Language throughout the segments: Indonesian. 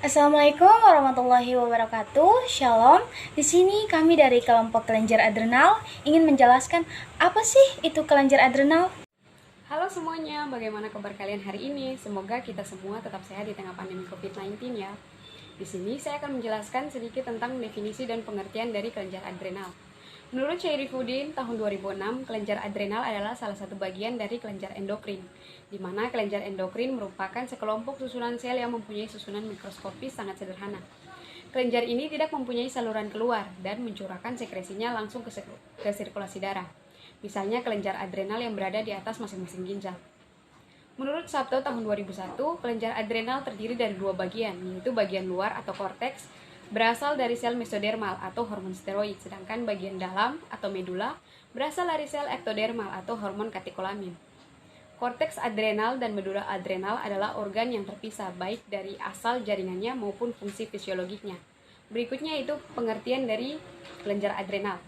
Assalamualaikum warahmatullahi wabarakatuh. Shalom. Di sini kami dari kelompok kelenjar adrenal ingin menjelaskan apa sih itu kelenjar adrenal. Halo semuanya, bagaimana kabar kalian hari ini? Semoga kita semua tetap sehat di tengah pandemi COVID-19 ya. Di sini saya akan menjelaskan sedikit tentang definisi dan pengertian dari kelenjar adrenal. Menurut Syairifuddin tahun 2006, kelenjar adrenal adalah salah satu bagian dari kelenjar endokrin, di mana kelenjar endokrin merupakan sekelompok susunan sel yang mempunyai susunan mikroskopis sangat sederhana. Kelenjar ini tidak mempunyai saluran keluar dan mencurahkan sekresinya langsung ke sirkulasi darah. Misalnya kelenjar adrenal yang berada di atas masing-masing ginjal. Menurut Sabto tahun 2001, kelenjar adrenal terdiri dari dua bagian, yaitu bagian luar atau korteks, berasal dari sel mesodermal atau hormon steroid, sedangkan bagian dalam atau medula berasal dari sel ektodermal atau hormon katekolamin. Korteks adrenal dan medula adrenal adalah organ yang terpisah baik dari asal jaringannya maupun fungsi fisiologiknya. Berikutnya itu pengertian dari kelenjar adrenal.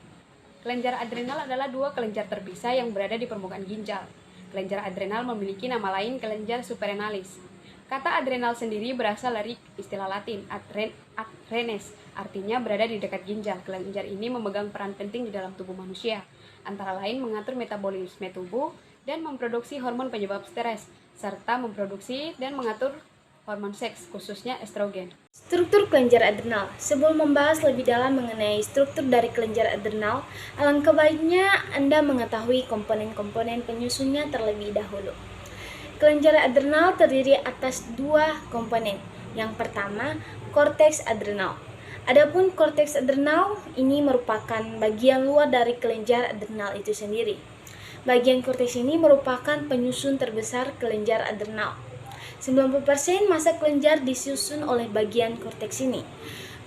Kelenjar adrenal adalah dua kelenjar terpisah yang berada di permukaan ginjal. Kelenjar adrenal memiliki nama lain kelenjar suprarenalis. Kata adrenal sendiri berasal dari istilah Latin adrenes, artinya berada di dekat ginjal. Kelenjar ini memegang peran penting di dalam tubuh manusia, antara lain mengatur metabolisme tubuh dan memproduksi hormon penyebab stres, serta memproduksi dan mengatur hormon seks, khususnya estrogen. Struktur kelenjar adrenal. Sebelum membahas lebih dalam mengenai struktur dari kelenjar adrenal, alangkah baiknya Anda mengetahui komponen-komponen penyusunnya terlebih dahulu. Kelenjar adrenal terdiri atas dua komponen. Yang pertama, korteks adrenal. Adapun korteks adrenal ini merupakan bagian luar dari kelenjar adrenal itu sendiri. Bagian korteks ini merupakan penyusun terbesar kelenjar adrenal. 90% massa kelenjar disusun oleh bagian korteks ini.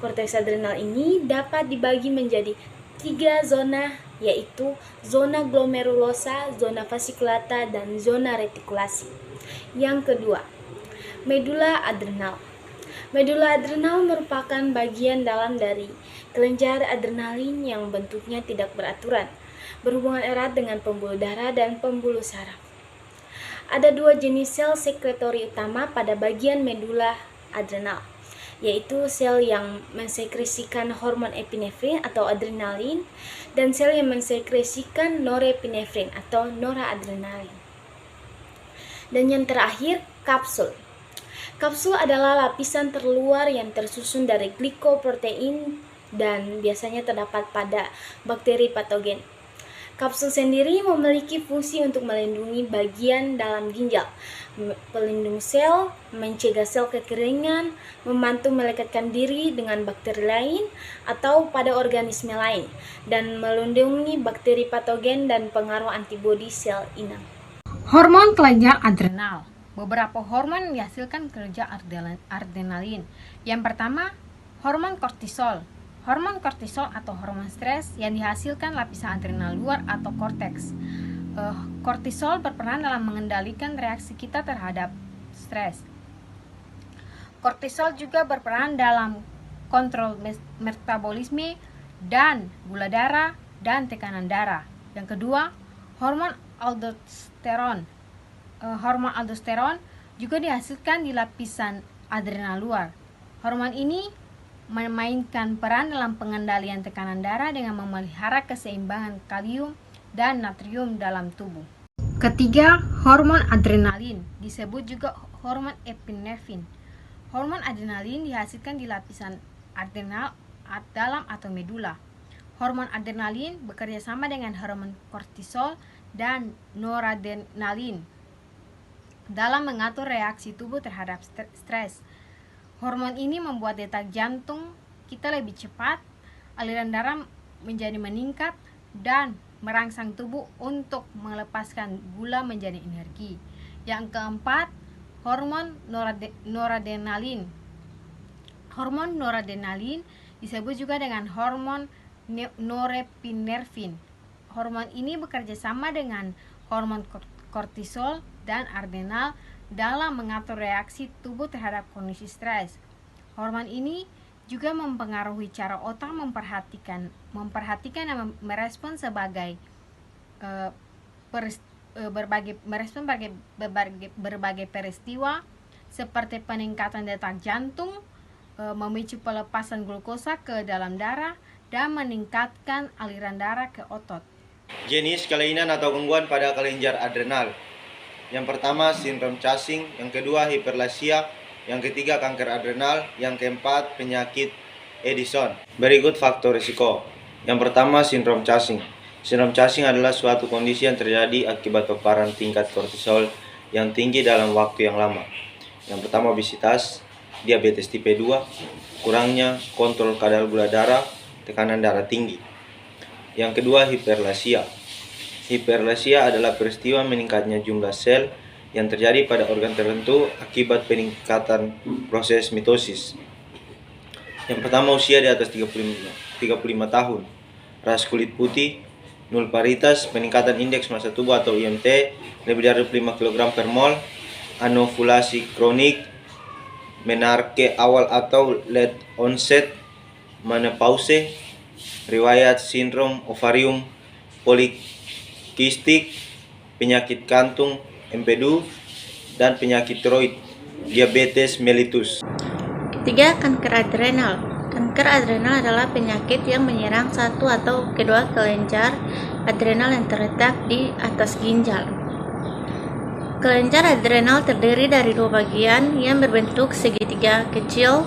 Korteks adrenal ini dapat dibagi menjadi 3 zona, yaitu zona glomerulosa, zona fasciculata, dan zona retikulasi. Yang kedua, medula adrenal. Medula adrenal merupakan bagian dalam dari kelenjar adrenalin yang bentuknya tidak beraturan, berhubungan erat dengan pembuluh darah dan pembuluh saraf. Ada dua jenis sel sekretori utama pada bagian medula adrenal, yaitu sel yang mensekresikan hormon epinefrin atau adrenalin dan sel yang mensekresikan norepinefrin atau noradrenalin. Dan yang terakhir, kapsul. Kapsul adalah lapisan terluar yang tersusun dari glikoprotein dan biasanya terdapat pada bakteri patogen. Kapsul sendiri memiliki fungsi untuk melindungi bagian dalam ginjal, pelindung sel, mencegah sel kekeringan, membantu melekatkan diri dengan bakteri lain atau pada organisme lain, dan melindungi bakteri patogen dan pengaruh antibodi sel inang. Hormon kelenjar adrenal. Beberapa hormon dihasilkan kelenjar adrenalin. Yang pertama, hormon kortisol. Hormon kortisol atau hormon stres yang dihasilkan lapisan adrenal luar atau korteks. Kortisol berperan dalam mengendalikan reaksi kita terhadap stres. Kortisol juga berperan dalam kontrol metabolisme dan gula darah dan tekanan darah. Yang kedua, hormon aldosteron. Hormon aldosteron juga dihasilkan di lapisan adrenal luar. Hormon ini memainkan peran dalam pengendalian tekanan darah dengan memelihara keseimbangan kalium dan natrium dalam tubuh. Ketiga, hormon adrenalin, disebut juga hormon epinefrin. Hormon adrenalin dihasilkan di lapisan adrenal dalam atau medula. Hormon adrenalin bekerja sama dengan hormon kortisol dan noradrenalin dalam mengatur reaksi tubuh terhadap stres. Hormon ini membuat detak jantung kita lebih cepat, aliran darah menjadi meningkat, dan merangsang tubuh untuk melepaskan gula menjadi energi. Yang keempat, hormon noradrenalin. Hormon noradrenalin disebut juga dengan hormon norepinefrin. Hormon ini bekerja sama dengan hormon kortisol dan adrenal dalam mengatur reaksi tubuh terhadap kondisi stres. Hormon ini juga mempengaruhi cara otak memperhatikan dan merespon berbagai peristiwa seperti peningkatan detak jantung, memicu pelepasan glukosa ke dalam darah dan meningkatkan aliran darah ke otot. Jenis kelainan atau gangguan pada kelenjar adrenal. Yang pertama sindrom Cushing, yang kedua hiperplasia, yang ketiga kanker adrenal, yang keempat penyakit Addison. Berikut faktor risiko. Yang pertama sindrom Cushing. Sindrom Cushing adalah suatu kondisi yang terjadi akibat paparan tingkat kortisol yang tinggi dalam waktu yang lama. Yang pertama obesitas, diabetes tipe 2, kurangnya kontrol kadar gula darah, tekanan darah tinggi. Yang kedua hiperplasia. Hiperplasia adalah peristiwa meningkatnya jumlah sel yang terjadi pada organ tertentu akibat peningkatan proses mitosis. Yang pertama usia di atas 35 tahun, ras kulit putih, nulparitas, peningkatan indeks massa tubuh atau IMT lebih dari 5 kg per mol, anovulasi kronik, menarche awal atau late onset, menopause, riwayat sindrom ovarium polikistik, penyakit kantung, empedu, dan penyakit tiroid, diabetes mellitus. Ketiga, kanker adrenal. Kanker adrenal adalah penyakit yang menyerang satu atau kedua kelenjar adrenal yang terletak di atas ginjal. Kelenjar adrenal terdiri dari dua bagian yang berbentuk segitiga kecil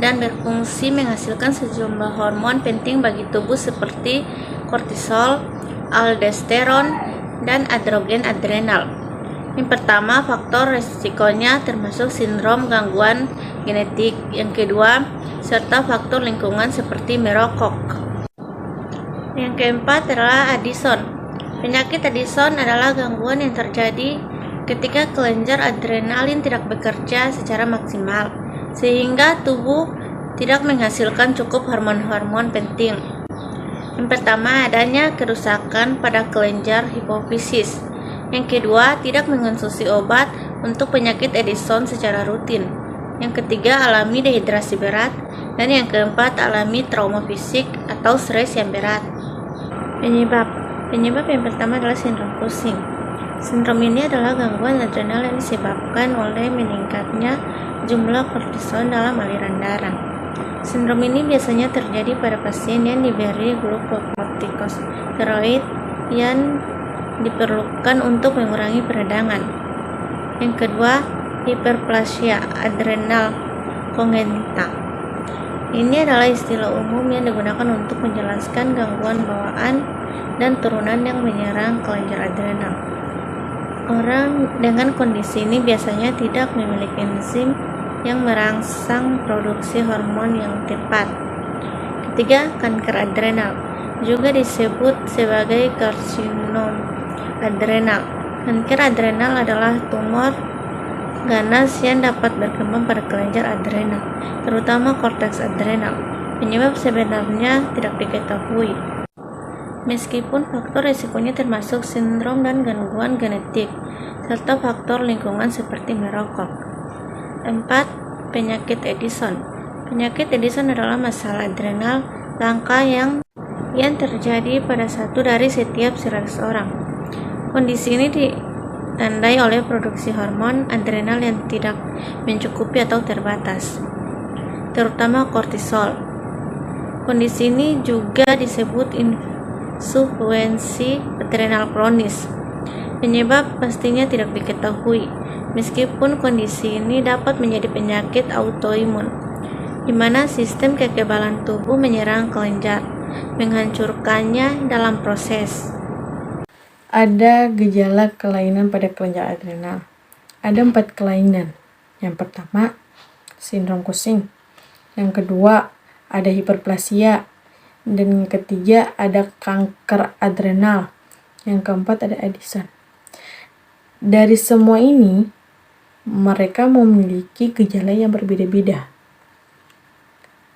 dan berfungsi menghasilkan sejumlah hormon penting bagi tubuh seperti kortisol, aldosteron, dan androgen adrenal. Yang pertama, faktor resikonya termasuk sindrom gangguan genetik. Yang kedua, serta faktor lingkungan seperti merokok. Yang keempat adalah Addison. Penyakit Addison adalah gangguan yang terjadi ketika kelenjar adrenalin tidak bekerja secara maksimal, sehingga tubuh tidak menghasilkan cukup hormon-hormon penting. Yang pertama, adanya kerusakan pada kelenjar hipofisis. Yang kedua, tidak mengonsumsi obat untuk penyakit Addison secara rutin. Yang ketiga, alami dehidrasi berat. Dan yang keempat, alami trauma fisik atau stres yang berat. Penyebab yang pertama adalah sindrom Cushing. Sindrom ini adalah gangguan adrenal yang disebabkan oleh meningkatnya jumlah kortisol dalam aliran darah. Sindrom ini biasanya terjadi pada pasien yang diberi glukokortikosteroid yang diperlukan untuk mengurangi peradangan. Yang kedua, hiperplasia adrenal kongenita. Ini adalah istilah umum yang digunakan untuk menjelaskan gangguan bawaan dan turunan yang menyerang kelenjar adrenal. Orang dengan kondisi ini biasanya tidak memiliki enzim yang merangsang produksi hormon yang tepat. Ketiga, kanker adrenal, juga disebut sebagai karsinom adrenal. Kanker adrenal adalah tumor ganas yang dapat berkembang pada kelenjar adrenal, terutama korteks adrenal. Penyebab sebenarnya tidak diketahui, meskipun faktor risikonya termasuk sindrom dan gangguan genetik, serta faktor lingkungan seperti merokok. 4. Penyakit Addison. Penyakit Addison adalah masalah adrenal langka yang terjadi pada 1 dari setiap 100 orang. Kondisi ini ditandai oleh produksi hormon adrenal yang tidak mencukupi atau terbatas, terutama kortisol. Kondisi ini juga disebut insufisiensi adrenal kronis. Penyebab pastinya tidak diketahui, meskipun kondisi ini dapat menjadi penyakit autoimun, di mana sistem kekebalan tubuh menyerang kelenjar, menghancurkannya dalam proses. Ada gejala kelainan pada kelenjar adrenal. Ada 4 kelainan. Yang pertama, sindrom Cushing. Yang kedua, ada hiperplasia. Dan yang ketiga, ada kanker adrenal. Yang keempat, ada Addison. Dari semua ini, mereka memiliki gejala yang berbeda-beda.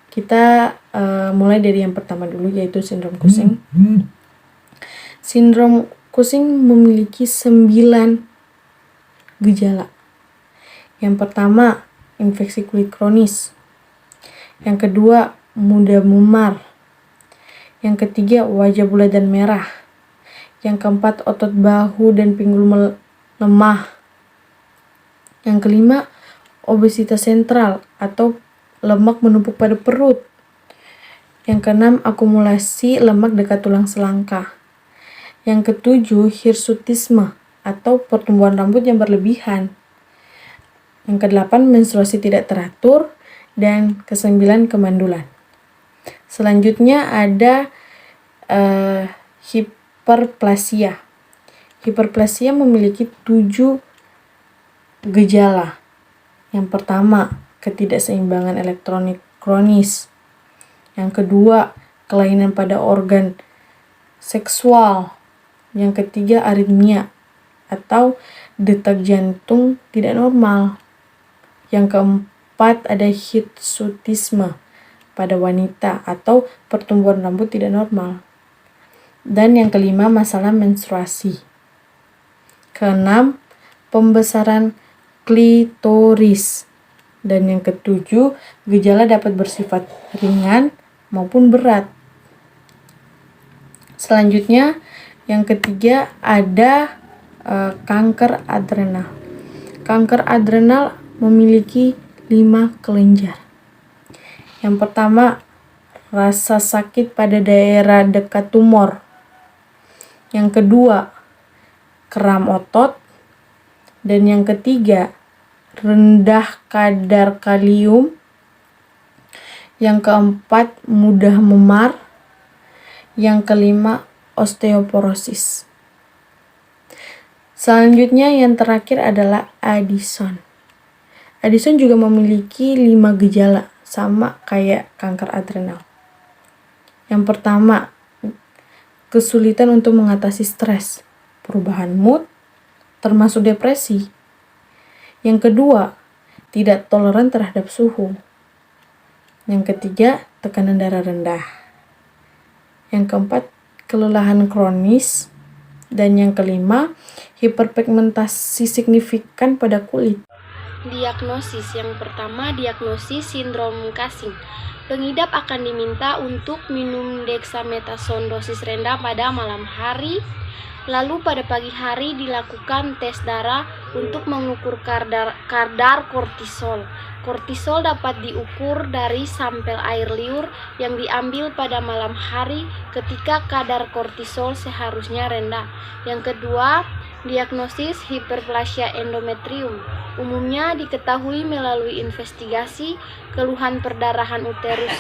Kita mulai dari yang pertama dulu, yaitu sindrom Cushing. Sindrom Cushing memiliki 9 gejala. Yang pertama, infeksi kulit kronis. Yang kedua, mudah memar. Yang ketiga, wajah bulat dan merah. Yang keempat, otot bahu dan pinggul lemah. Yang kelima, obesitas sentral atau lemak menumpuk pada perut. Yang keenam, akumulasi lemak dekat tulang selangka. Yang ketujuh, hirsutisme atau pertumbuhan rambut yang berlebihan. Yang kedelapan, menstruasi tidak teratur. Dan kesembilan, kemandulan. Selanjutnya ada hiperplasia. Hiperplasia memiliki 7 gejala. Yang pertama, ketidakseimbangan elektrolit kronis. Yang kedua, kelainan pada organ seksual. Yang ketiga, aritmia atau detak jantung tidak normal. Yang keempat, ada hirsutisme pada wanita atau pertumbuhan rambut tidak normal. Dan yang kelima, masalah menstruasi. Keenam, pembesaran klitoris. Dan yang ketujuh, gejala dapat bersifat ringan maupun berat. Selanjutnya, yang ketiga ada kanker adrenal. Kanker adrenal memiliki 5 kelenjar. Yang pertama, rasa sakit pada daerah dekat tumor. Yang kedua, kram otot. Dan yang ketiga, rendah kadar kalium. Yang keempat, mudah memar. Yang kelima, osteoporosis. Selanjutnya yang terakhir adalah Addison. Addison juga memiliki 5 gejala, sama kayak kanker adrenal. Yang pertama, kesulitan untuk mengatasi stres, perubahan mood, termasuk depresi. Yang kedua, tidak toleran terhadap suhu. Yang ketiga, tekanan darah rendah. Yang keempat, kelelahan kronis. Dan yang kelima, hiperpigmentasi signifikan pada kulit. Diagnosis. Yang pertama, diagnosis sindrom Cushing. Pengidap akan diminta untuk minum dexamethasone dosis rendah pada malam hari. Lalu pada pagi hari dilakukan tes darah untuk mengukur kadar kortisol. Kortisol dapat diukur dari sampel air liur yang diambil pada malam hari ketika kadar kortisol seharusnya rendah. Yang kedua, diagnosis hiperplasia endometrium. Umumnya diketahui melalui investigasi keluhan perdarahan uterus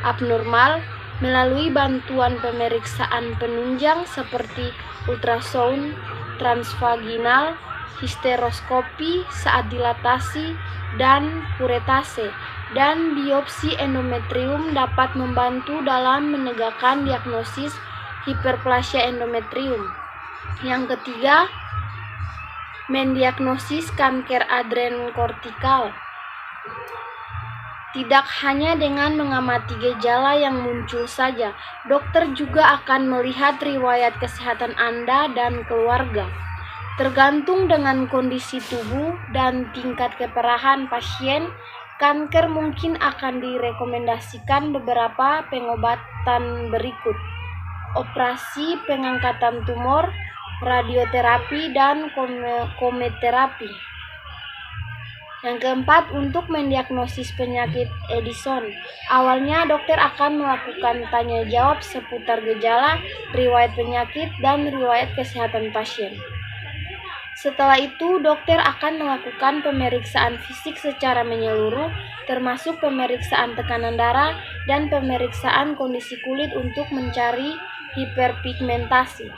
abnormal, melalui bantuan pemeriksaan penunjang seperti ultrasound transvaginal, histeroskopi saat dilatasi, dan kuretase. Dan biopsi endometrium dapat membantu dalam menegakkan diagnosis hiperplasia endometrium. Yang ketiga, mendiagnosis kanker adrenokortikal. Tidak hanya dengan mengamati gejala yang muncul saja, dokter juga akan melihat riwayat kesehatan Anda dan keluarga. Tergantung dengan kondisi tubuh dan tingkat keparahan pasien, kanker mungkin akan direkomendasikan beberapa pengobatan berikut: operasi pengangkatan tumor, radioterapi, dan kemoterapi. Yang keempat, untuk mendiagnosis penyakit Addison. Awalnya dokter akan melakukan tanya jawab seputar gejala, riwayat penyakit, dan riwayat kesehatan pasien. Setelah itu, dokter akan melakukan pemeriksaan fisik secara menyeluruh, termasuk pemeriksaan tekanan darah dan pemeriksaan kondisi kulit untuk mencari hiperpigmentasi.